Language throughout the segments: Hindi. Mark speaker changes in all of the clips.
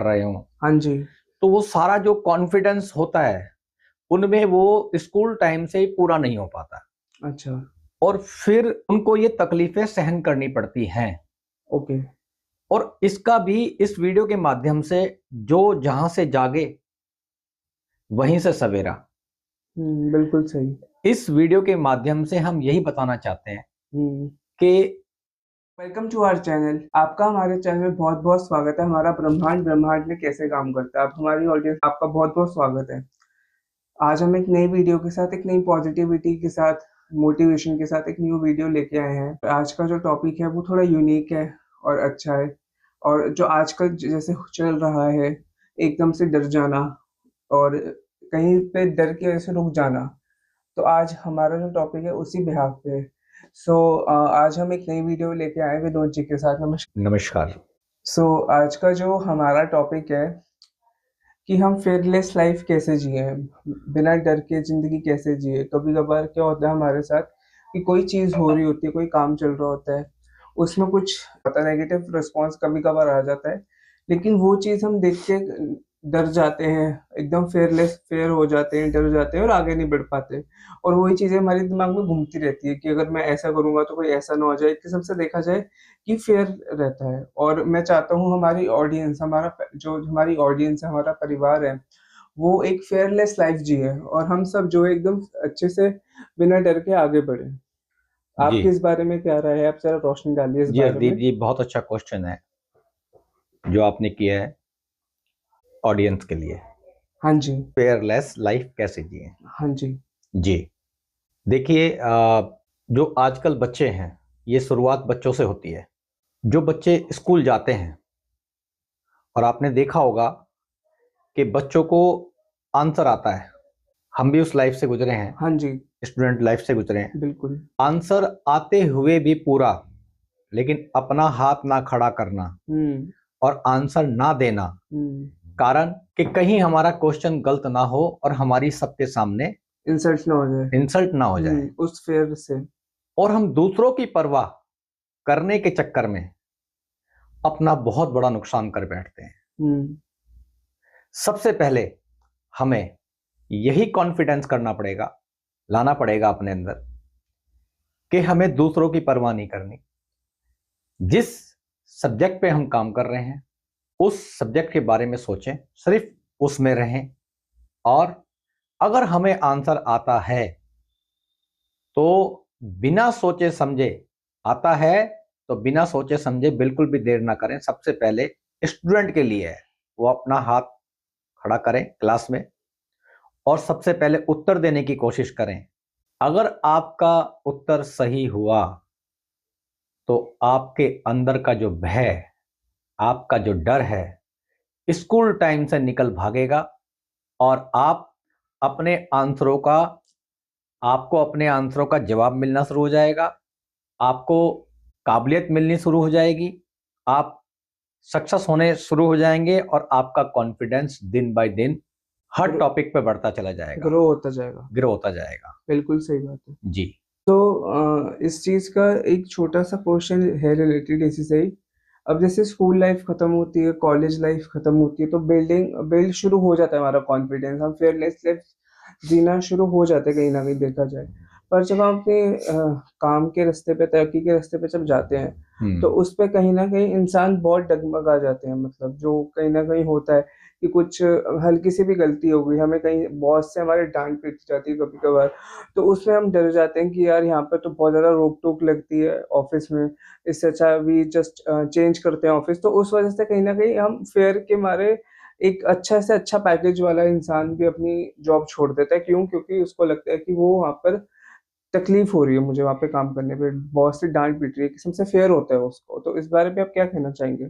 Speaker 1: रहे हों,
Speaker 2: हाँ जी।
Speaker 1: तो वो सारा जो कॉन्फिडेंस होता है उनमें वो स्कूल टाइम से ही पूरा नहीं हो पाता
Speaker 2: अच्छा।
Speaker 1: और फिर उनको ये तकलीफें सहन करनी पड़ती हैं।
Speaker 2: ओके।
Speaker 1: और इसका भी इस वीडियो के माध्यम से जो जहां से जागे वहीं से सवेरा,
Speaker 2: बिल्कुल सही।
Speaker 1: इस वीडियो के माध्यम से हम यही बताना चाहते हैं
Speaker 2: हम्म।
Speaker 1: कि
Speaker 2: वेलकम टू आवर चैनल। आपका हमारे चैनल में बहुत बहुत स्वागत है। हमारा ब्रह्मांड ब्रह्मांड में कैसे काम करता है, आप हमारी ऑडियंस, आपका बहुत बहुत स्वागत है। आज हम एक नई वीडियो के साथ, एक नई पॉजिटिविटी के साथ, मोटिवेशन के साथ एक न्यू वीडियो लेके आए हैं। आज का जो टॉपिक है वो थोड़ा यूनिक है और अच्छा है। और जो आजकल जैसे चल रहा है, एकदम से डर जाना और कहीं पे डर की वजह से रुक जाना, तो आज हमारा जो टॉपिक है उसी बिहाफ पे है। आज हम एक नई वीडियो लेके आए विनोद जी के साथ। नमस्कार।
Speaker 1: नमस्कार।
Speaker 2: आज का जो हमारा टॉपिक है कि हम फेयरलेस लाइफ कैसे जिए, बिना डर के जिंदगी कैसे जिए। कभी कभार क्या होता है हमारे साथ कि कोई चीज हो रही होती है, कोई काम चल रहा होता है, उसमें कुछ पता नेगेटिव रिस्पॉन्स कभी कभार आ जाता है, लेकिन वो चीज हम देख के डर जाते हैं, एकदम फेयर हो जाते हैं, डर जाते हैं और आगे नहीं बढ़ पाते। और वही चीजें हमारे दिमाग में घूमती रहती है कि अगर मैं ऐसा करूंगा तो कोई ऐसा ना हो जाए। कि सबसे देखा जाए कि फेयर रहता है। और मैं चाहता हूँ हमारी ऑडियंस, जो हमारी ऑडियंस है, हमारा परिवार है, वो एक फेयरलेस लाइफ जिए और हम सब जो है एकदम अच्छे से बिना डर के आगे बढ़े।
Speaker 1: जी
Speaker 2: आपकी इस बारे में क्या राय है? आप जरा रोशनी डालिए इस
Speaker 1: जी
Speaker 2: बारे
Speaker 1: हरदीप
Speaker 2: में।
Speaker 1: जी, बहुत अच्छा क्वेश्चन है जो आपने किया है ऑडियंस के लिए।
Speaker 2: हाँ जी।
Speaker 1: फेयरलेस लाइफ कैसे जिए?
Speaker 2: हाँ जी।
Speaker 1: जी देखिए, जो आजकल बच्चे हैं, ये शुरुआत बच्चों से होती है। जो बच्चे स्कूल जाते हैं, और आपने देखा होगा कि बच्चों को आंसर आता है। हम भी उस लाइफ से गुजरे हैं,
Speaker 2: हाँ जी।
Speaker 1: स्टूडेंट लाइफ से गुजरे हैं।
Speaker 2: बिल्कुल।
Speaker 1: आंसर आते हुए भी पूरा, लेकिन अपना हाथ ना खड़ा करना
Speaker 2: हम्म।
Speaker 1: और आंसर ना देना,
Speaker 2: हम्म।
Speaker 1: कारण कि कहीं हमारा क्वेश्चन गलत ना हो और हमारी सबके सामने
Speaker 2: इंसल्ट ना हो जाए।
Speaker 1: इंसल्ट ना हो जाए।
Speaker 2: उस फेयर से।
Speaker 1: और हम दूसरों की परवाह करने के चक्कर में अपना बहुत बड़ा नुकसान कर बैठते हैं।
Speaker 2: हम्म।
Speaker 1: सबसे पहले हमें यही कॉन्फिडेंस करना पड़ेगा, लाना पड़ेगा अपने अंदर, कि हमें दूसरों की परवाह नहीं करनी। जिस सब्जेक्ट पे हम काम कर रहे हैं उस सब्जेक्ट के बारे में सोचें, सिर्फ उसमें रहें। और अगर हमें आंसर आता है तो बिना सोचे समझे, आता है तो बिना सोचे समझे बिल्कुल भी देर ना करें। सबसे पहले स्टूडेंट के लिए है, वो अपना हाथ खड़ा करें क्लास में और सबसे पहले उत्तर देने की कोशिश करें। अगर आपका उत्तर सही हुआ तो आपके अंदर का जो भय, आपका जो डर है, स्कूल टाइम से निकल भागेगा और अपने आंसरों का आपको अपने आंसरों का जवाब मिलना शुरू हो जाएगा। आपको काबिलियत मिलनी शुरू हो जाएगी। आप सक्सेस होने शुरू हो जाएंगे और आपका कॉन्फिडेंस दिन बाय दिन हर टॉपिक पे बढ़ता चला जाएगा,
Speaker 2: ग्रो होता जाएगा।
Speaker 1: ग्रो होता जाएगा।
Speaker 2: बिल्कुल सही बात है।
Speaker 1: जी
Speaker 2: तो इस चीज़ का एक छोटा सा क्वेश्चन है रिलेटेड इसी से ही। अब जैसे स्कूल लाइफ खत्म होती है, कॉलेज लाइफ खत्म होती है, तो बिल्ड शुरू हो जाता है हमारा कॉन्फिडेंस। हम फेयरलेस लाइफ जीना शुरू हो जाते हैं कहीं ना कहीं देखा जाए। पर जब हम अपने काम के रास्ते पे, तरक्की के रास्ते पे जब जाते हैं, तो उस पे कहीं ना कहीं इंसान बहुत डगमगा जाते हैं। मतलब जो कहीं ना कहीं होता है कि कुछ हल्की सी भी गलती हो गई, हमें कहीं बॉस से हमारे डांट पीट जाती है कभी कभार, तो उसमें हम डर जाते हैं कि यार यहाँ पे तो बहुत ज़्यादा रोक-टोक लगती है ऑफ़िस में, इससे अच्छा वी जस्ट चेंज करते हैं ऑफ़िस। तो उस वज़ह से कहीं न कहीं हम फेयर के मारे एक अच्छा से अच्छा पैकेज वाला इंसान भी अपनी जॉब छोड़ देता है। क्यों? क्योंकि उसको लगता है कि वो वहाँ पर तकलीफ़ हो रही है मुझे वहाँ पे काम करने पे, बॉस से डाँट पीट रही है, किस्म से फेयर होता है उसको। तो इस बारे में आप क्या कहना चाहेंगे?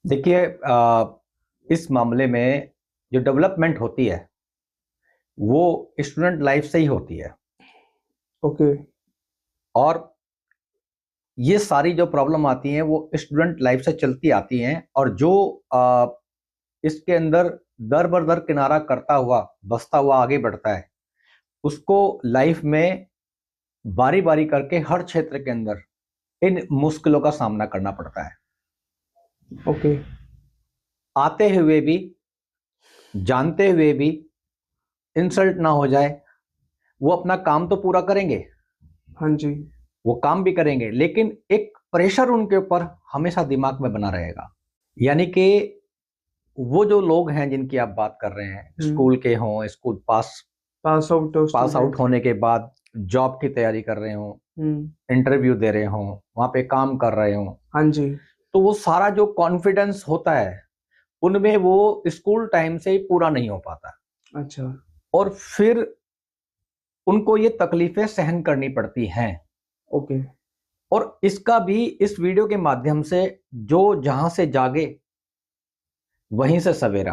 Speaker 1: देखिए, इस मामले में जो डेवलपमेंट होती है वो स्टूडेंट लाइफ से ही होती है।
Speaker 2: ओके।
Speaker 1: और ये सारी जो प्रॉब्लम आती हैं वो स्टूडेंट लाइफ से चलती आती हैं। और जो इसके अंदर दर बर दर किनारा करता हुआ, बसता हुआ आगे बढ़ता है, उसको लाइफ में बारी बारी करके हर क्षेत्र के अंदर इन मुश्किलों का सामना करना पड़ता है।
Speaker 2: ओके।
Speaker 1: आते हुए भी, जानते हुए भी इंसल्ट ना हो जाए, वो अपना काम तो पूरा करेंगे,
Speaker 2: हाँ जी।
Speaker 1: वो काम भी करेंगे, लेकिन एक प्रेशर उनके ऊपर हमेशा दिमाग में बना रहेगा। यानी कि वो जो लोग हैं जिनकी आप बात कर रहे हैं, स्कूल के हों, स्कूल
Speaker 2: पास आउट हो
Speaker 1: पास आउट
Speaker 2: स्टूडेंट।
Speaker 1: होने के बाद जॉब की तैयारी कर रहे हों,
Speaker 2: हम्म।
Speaker 1: इंटरव्यू दे रहे हों, वहाँ पे काम कर रहे हों,
Speaker 2: हाँ जी।
Speaker 1: तो वो सारा जो कॉन्फिडेंस होता है उनमें वो स्कूल टाइम से ही पूरा नहीं हो पाता,
Speaker 2: अच्छा।
Speaker 1: और फिर उनको ये तकलीफें सहन करनी पड़ती हैं।
Speaker 2: ओके।
Speaker 1: और इसका भी इस वीडियो के माध्यम से, जो जहां से जागे वहीं से सवेरा,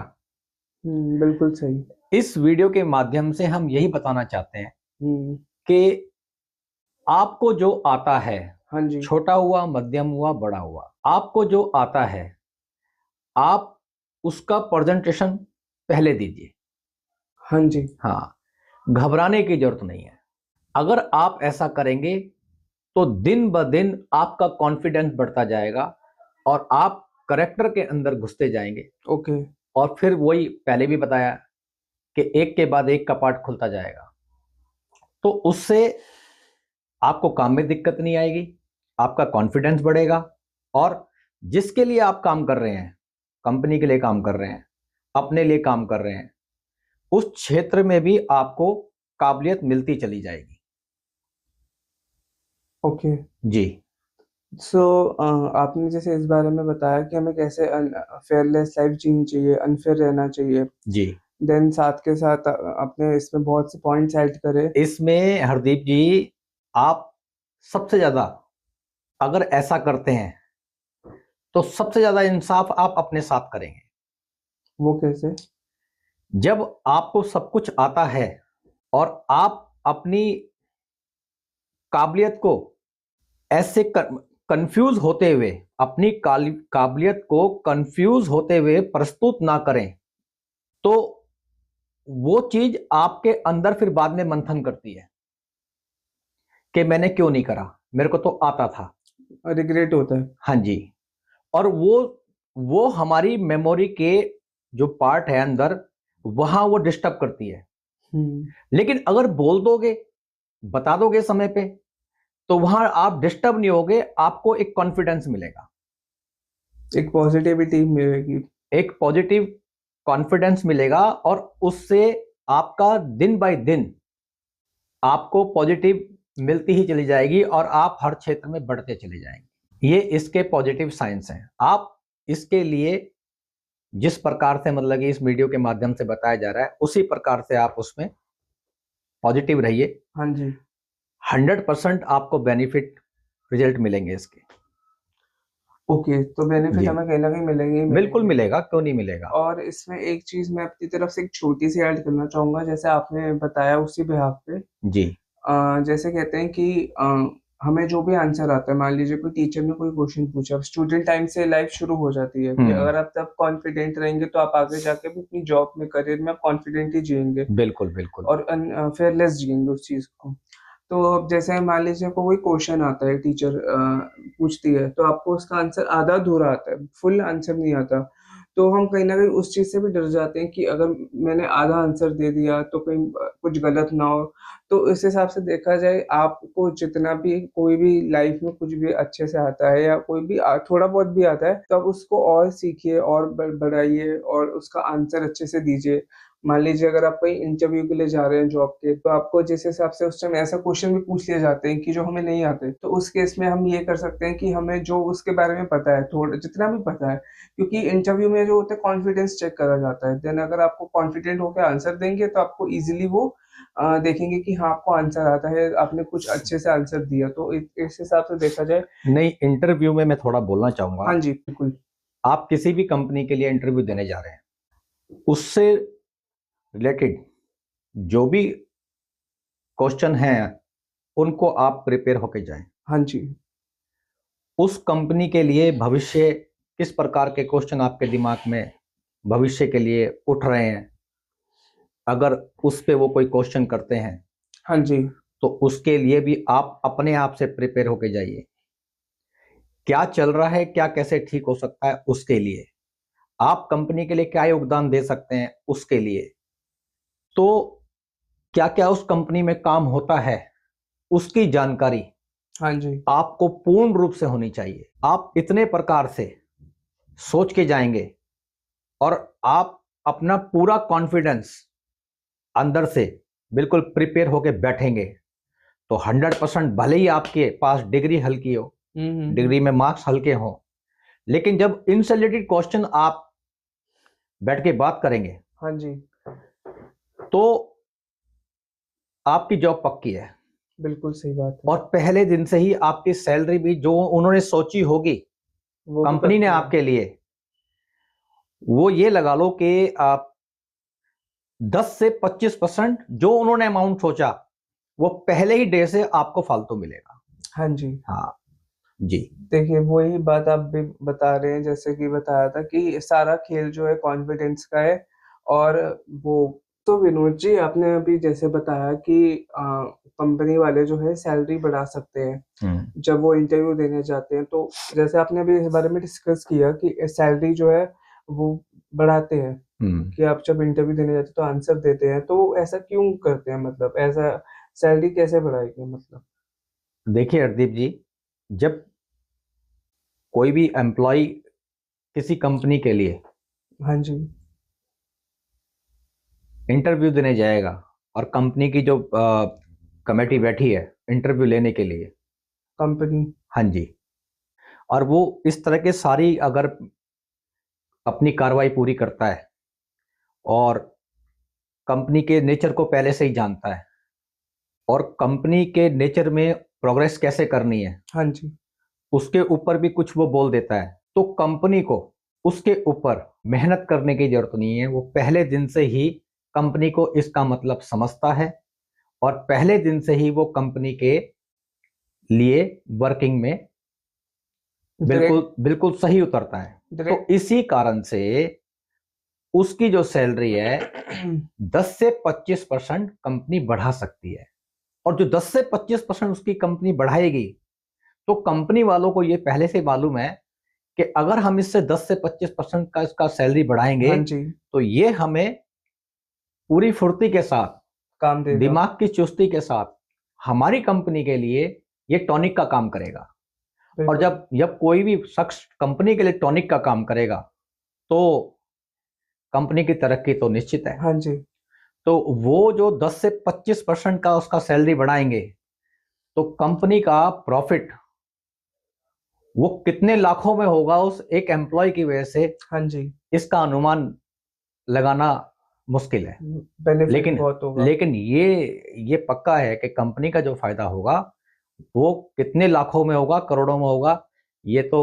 Speaker 2: बिल्कुल सही।
Speaker 1: इस वीडियो के माध्यम से हम यही बताना चाहते हैं
Speaker 2: हम्म।
Speaker 1: कि आपको जो आता है,
Speaker 2: हाँ जी।
Speaker 1: छोटा हुआ, मध्यम हुआ, बड़ा हुआ, आपको जो आता है आप उसका प्रेजेंटेशन पहले दीजिए।
Speaker 2: हाँ जी।
Speaker 1: हाँ, घबराने की जरूरत नहीं है। अगर आप ऐसा करेंगे तो दिन ब दिन आपका कॉन्फिडेंस बढ़ता जाएगा और आप करेक्टर के अंदर घुसते जाएंगे,
Speaker 2: ओके।
Speaker 1: और फिर वही पहले भी बताया कि एक के बाद एक कपाट खुलता जाएगा, तो उससे आपको काम में दिक्कत नहीं आएगी, आपका कॉन्फिडेंस बढ़ेगा, और जिसके लिए आप काम कर रहे हैं, कंपनी के लिए काम कर रहे हैं, अपने लिए काम कर रहे हैं, उस क्षेत्र में भी आपको काबिलियत मिलती चली जाएगी।
Speaker 2: ओके।
Speaker 1: जी।
Speaker 2: सो आपने जैसे इस बारे में बताया कि हमें कैसे फेयरलेस लाइफ जीनी चाहिए, अनफेयर रहना चाहिए।
Speaker 1: जी।
Speaker 2: देन साथ के साथ आपने इसमें बहुत से पॉइंट्स ऐड करे।
Speaker 1: इसमें हरदीप जी, आप सबसे ज्यादा अगर ऐसा करते हैं तो सबसे ज्यादा इंसाफ आप अपने साथ करेंगे।
Speaker 2: वो कैसे?
Speaker 1: जब आपको सब कुछ आता है और आप अपनी काबिलियत को ऐसे कंफ्यूज होते हुए, अपनी काबिलियत को कंफ्यूज होते हुए प्रस्तुत ना करें, तो वो चीज आपके अंदर फिर बाद में मंथन करती है कि मैंने क्यों नहीं करा, मेरे को तो आता था।
Speaker 2: रिग्रेट होता है।
Speaker 1: हाँ जी। और वो हमारी मेमोरी के जो पार्ट है अंदर, वहां वो डिस्टर्ब करती है। लेकिन अगर बोल दोगे, बता दोगे समय पे, तो वहां आप डिस्टर्ब नहीं होगे, आपको एक कॉन्फिडेंस मिलेगा,
Speaker 2: एक पॉजिटिविटी मिलेगी।
Speaker 1: एक पॉजिटिव कॉन्फिडेंस मिलेगा, और उससे आपका दिन बाय दिन आपको पॉजिटिव मिलती ही चली जाएगी और आप हर क्षेत्र में बढ़ते चले जाएंगे। ये इसके पॉजिटिव साइंस हैं। आप इसके लिए जिस प्रकार से, मतलब कि इस वीडियो के माध्यम से बताया जा रहा है, उसी प्रकार से आप उसमें पॉजिटिव रहिए।
Speaker 2: हाँ जी।
Speaker 1: 100% आपको बेनिफिट रिजल्ट मिलेंगे इसके।
Speaker 2: ओके, तो बेनिफिट
Speaker 1: जी,
Speaker 2: हमें कहीं ना कहीं मिलेंगे ही
Speaker 1: बिल्कुल
Speaker 2: मिलेंगे।
Speaker 1: मिलेगा, क्यों नहीं मिलेगा।
Speaker 2: और इसमें एक चीज मैं अपनी तरफ से एक छोटी सी ऐड करना चाहूंगा, जैसे आपने बताया उसी बिहाफ पे।
Speaker 1: जी।
Speaker 2: जैसे कहते हैं कि हमें जो भी आंसर आता है, मान लीजिए कोई टीचर ने कोई क्वेश्चन पूछा, अब स्टूडेंट टाइम से लाइफ शुरू हो जाती है कि अगर आप तब कॉन्फिडेंट रहेंगे तो आप आगे जाके भी अपनी जॉब में, करियर में आप कॉन्फिडेंट ही जिएंगे
Speaker 1: बिल्कुल बिल्कुल।
Speaker 2: और फेयरलेस जिएंगे उस चीज को। तो अब जैसे मान लीजिए आपको कोई क्वेश्चन आता है, टीचर पूछती है, तो आपको उसका आंसर आधा अधूरा आता है, फुल आंसर नहीं आता। तो हम कहीं न कहीं उस चीज़ से भी डर जाते हैं कि अगर मैंने आधा आंसर दे दिया तो कहीं कुछ गलत ना हो। तो इस हिसाब से देखा जाए, आपको जितना भी कोई भी लाइफ में कुछ भी अच्छे से आता है या कोई भी थोड़ा बहुत भी आता है, तो आप उसको और सीखिए और बढ़ाइए और उसका आंसर अच्छे से दीजिए। मान लीजिए अगर आप कहीं इंटरव्यू के लिए जा रहे हैं जॉब के, तो आपको जिस हिसाब से उस टाइम ऐसा क्वेश्चन भी पूछ लिए जाते हैं कि जो हमें नहीं आते, तो उस केस में हम ये कर सकते हैं कि हमें जो उसके बारे में पता है, थोड़ा जितना भी पता है, क्योंकि इंटरव्यू में जो होता है कॉन्फिडेंस चेक करा जाता है। देन अगर आपको कॉन्फिडेंट होकर आंसर देंगे तो आपको ईज़िली वो देखेंगे कि हाँ, आपको आंसर आता है, आपने कुछ अच्छे से आंसर दिया। तो इस हिसाब से देखा जाए।
Speaker 1: नहीं, इंटरव्यू में मैं थोड़ा बोलना चाहूंगा।
Speaker 2: हाँ जी, बिल्कुल।
Speaker 1: आप किसी भी कंपनी के लिए इंटरव्यू देने जा रहे हैं, उससे रिलेटेड जो भी क्वेश्चन हैं उनको आप प्रिपेयर होके जाएं।
Speaker 2: हाँ जी।
Speaker 1: उस कंपनी के लिए भविष्य किस प्रकार के क्वेश्चन आपके दिमाग में भविष्य के लिए उठ रहे हैं, अगर उस पे वो कोई क्वेश्चन करते हैं,
Speaker 2: हाँ जी।
Speaker 1: तो उसके लिए भी आप अपने आप से प्रिपेयर होके जाइए। क्या चल रहा है, क्या कैसे ठीक हो सकता है, उसके लिए आप कंपनी के लिए क्या योगदान दे सकते हैं उसके लिए, तो क्या क्या उस कंपनी में काम होता है उसकी जानकारी
Speaker 2: हाँ जी।
Speaker 1: आपको पूर्ण रूप से होनी चाहिए। आप इतने प्रकार से सोच के जाएंगे और आप अपना पूरा कॉन्फिडेंस अंदर से बिल्कुल प्रिपेयर होके बैठेंगे तो 100% भले ही आपके पास डिग्री हल्की हो, डिग्री में मार्क्स हल्के हों, लेकिन जब इनसे रिलेटेड क्वेश्चन आप बैठ के बात करेंगे
Speaker 2: हाँ जी।
Speaker 1: तो आपकी जॉब पक्की है।
Speaker 2: बिल्कुल सही बात है।
Speaker 1: और पहले दिन से ही आपकी सैलरी भी जो उन्होंने सोची होगी
Speaker 2: वो भी
Speaker 1: कंपनी ने
Speaker 2: पक्की है।
Speaker 1: आपके लिए, वो ये लगा लो कि आप 10 से 25% जो उन्होंने अमाउंट सोचा वो पहले ही डे से आपको फालतू मिलेगा।
Speaker 2: हाँ जी।
Speaker 1: हाँ जी।
Speaker 2: देखिए वही बात आप भी बता रहे हैं, जैसे कि बताया था कि सारा खेल जो है कॉन्फिडेंस का है। और वो तो विनोद जी, आपने अभी जैसे बताया कि कंपनी वाले जो है सैलरी बढ़ा सकते हैं जब वो इंटरव्यू देने जाते हैं। तो जैसे आपने अभी इस बारे में डिस्कस किया कि सैलरी जो है वो बढ़ाते हैं कि आप जब इंटरव्यू देने जाते हैं तो आंसर देते हैं, तो ऐसा क्यों करते हैं? मतलब ऐसा सैलरी कैसे बढ़ाएगी मतलब?
Speaker 1: देखिए हरदीप जी, जब कोई भी एम्प्लॉय किसी कंपनी के लिए
Speaker 2: हाँ जी।
Speaker 1: इंटरव्यू देने जाएगा और कंपनी की जो कमेटी बैठी है इंटरव्यू लेने के लिए,
Speaker 2: कंपनी।
Speaker 1: हाँ जी, और वो इस तरह के सारी अगर अपनी कार्रवाई पूरी करता है और कंपनी के नेचर को पहले से ही जानता है और कंपनी के नेचर में प्रोग्रेस कैसे करनी है
Speaker 2: हाँ जी।
Speaker 1: उसके ऊपर भी कुछ वो बोल देता है, तो कंपनी को उसके ऊपर मेहनत करने की जरूरत नहीं है। वो पहले दिन से ही कंपनी को इसका मतलब समझता है और पहले दिन से ही वो कंपनी के लिए वर्किंग में बिल्कुल
Speaker 2: डायरेक्ट
Speaker 1: बिल्कुल सही उतरता है। तो
Speaker 2: डायरेक्ट
Speaker 1: इसी कारण से उसकी जो सैलरी है 10 से 25% कंपनी बढ़ा सकती है। और जो 10 से 25% उसकी कंपनी बढ़ाएगी तो कंपनी वालों को ये पहले से मालूम है कि अगर हम इससे 10 से 25% का इसका सैलरी बढ़ाएंगे
Speaker 2: हाँ जी।
Speaker 1: तो ये हमें पूरी फुर्ती के साथ,
Speaker 2: काम देगा।
Speaker 1: दिमाग की चुस्ती के साथ हमारी कंपनी के लिए ये टॉनिक का काम करेगा। और
Speaker 2: बिल्कुल।
Speaker 1: जब जब कोई भी शख्स कंपनी के लिए टॉनिक का काम करेगा तो कंपनी की तरक्की तो निश्चित है।
Speaker 2: हाँ जी।
Speaker 1: तो वो जो 10 से 25% का उसका सैलरी बढ़ाएंगे तो कंपनी का प्रॉफिट वो कितने लाखों में होगा उस एक एम्प्लॉय की वजह से,
Speaker 2: हाँ जी।
Speaker 1: इसका अनुमान लगाना मुश्किल है।
Speaker 2: बेनिफिट
Speaker 1: लेकिन
Speaker 2: बहुत होगा।
Speaker 1: लेकिन ये पक्का है कि कंपनी का जो फायदा होगा वो कितने लाखों में होगा, करोड़ों में होगा। ये तो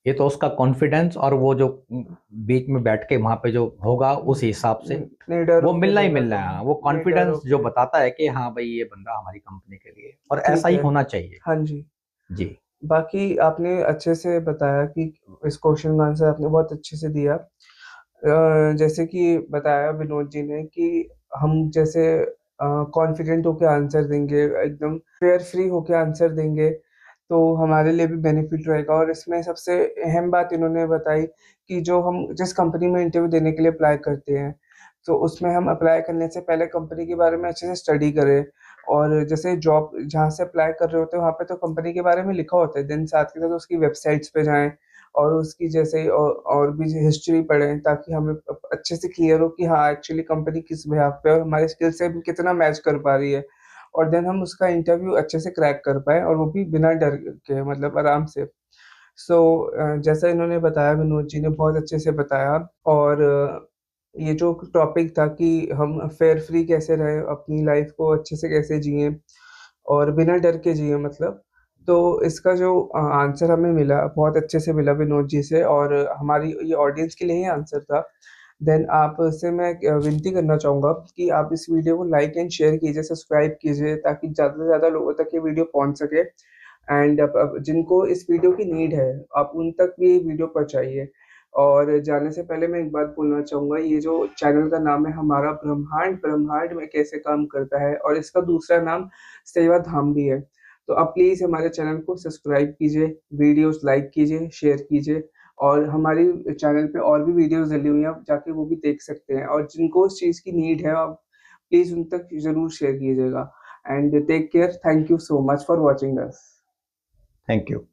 Speaker 1: ये तो उसका कॉन्फिडेंस और वो जो बीच में बैठ के वहां पे जो होगा उस हिसाब से
Speaker 2: निडर
Speaker 1: वो
Speaker 2: होके
Speaker 1: मिलना ही
Speaker 2: देगा
Speaker 1: मिलना
Speaker 2: तो।
Speaker 1: है। वो
Speaker 2: निडर
Speaker 1: कॉन्फिडेंस जो
Speaker 2: होके।
Speaker 1: बताता है कि हाँ भाई ये बंदा हमारी कंपनी के लिए है। और ऐसा
Speaker 2: ठीक
Speaker 1: ही
Speaker 2: है।
Speaker 1: होना चाहिए।
Speaker 2: हाँ जी।
Speaker 1: जी।
Speaker 2: बाकी आपने अच्छे से बताया कि इस क्वेश्चन का आंसर आपने बहुत अच्छे से दिया। जैसे कि बताया विनोद जी ने कि हम जैसे कॉन्फिडेंट होके आंसर देंगे, एकदम फेयर फ्री होके आंसर देंगे, तो हमारे लिए भी बेनिफिट रहेगा। और इसमें सबसे अहम बात इन्होंने बताई कि जो हम जिस कंपनी में इंटरव्यू देने के लिए अप्लाई करते हैं, तो उसमें हम अप्लाई करने से पहले कंपनी के बारे में अच्छे से स्टडी करें। और जैसे जॉब जहाँ से अप्लाई कर रहे होते हैं, वहाँ पे तो कंपनी के बारे में लिखा होता है, देन साथ के साथ उसकी वेबसाइट्स पे जाएँ और उसकी जैसे और भी हिस्ट्री पढ़ें, ताकि हमें अच्छे से क्लियर हो कि हाँ, एक्चुअली कंपनी किस बिहाफ़ पे है और हमारे स्किल से भी कितना मैच कर पा रही है। और देन हम उसका इंटरव्यू अच्छे से क्रैक कर पाएँ, और वो भी बिना डर के, मतलब आराम से। सो जैसा इन्होंने बताया, विनोद जी ने बहुत अच्छे से बताया। और ये जो टॉपिक था कि हम फेयर फ्री कैसे रहें, अपनी लाइफ़ को अच्छे से कैसे जिएँ और बिना डर के जिएँ मतलब। तो इसका जो आंसर हमें मिला, बहुत अच्छे से मिला विनोद जी से, और हमारी ये ऑडियंस के लिए ही आंसर था। देन आपसे मैं विनती करना चाहूँगा कि आप इस वीडियो को लाइक एंड शेयर कीजिए, सब्सक्राइब कीजिए, ताकि ज़्यादा से ज़्यादा लोगों तक ये वीडियो पहुँच सके। एंड अब जिनको इस वीडियो की नीड है, आप उन तक भी ये वीडियो पहुँचाइए। और जाने से पहले मैं एक बात बोलना चाहूँगा, ये जो चैनल का नाम है हमारा ब्रह्मांड, ब्रह्मांड में कैसे काम करता है, और इसका दूसरा नाम सेवाधाम भी है। तो आप प्लीज़ हमारे चैनल को सब्सक्राइब कीजिए, वीडियोज़ लाइक कीजिए, शेयर कीजिए, और हमारी चैनल पे और भी वीडियोस डली हुई हैं, आप जाके वो भी देख सकते हैं, और जिनको उस चीज़ की नीड है आप प्लीज़ उन तक ज़रूर शेयर कीजिएगा। And take care, thank you so much for watching us.
Speaker 1: Thank you.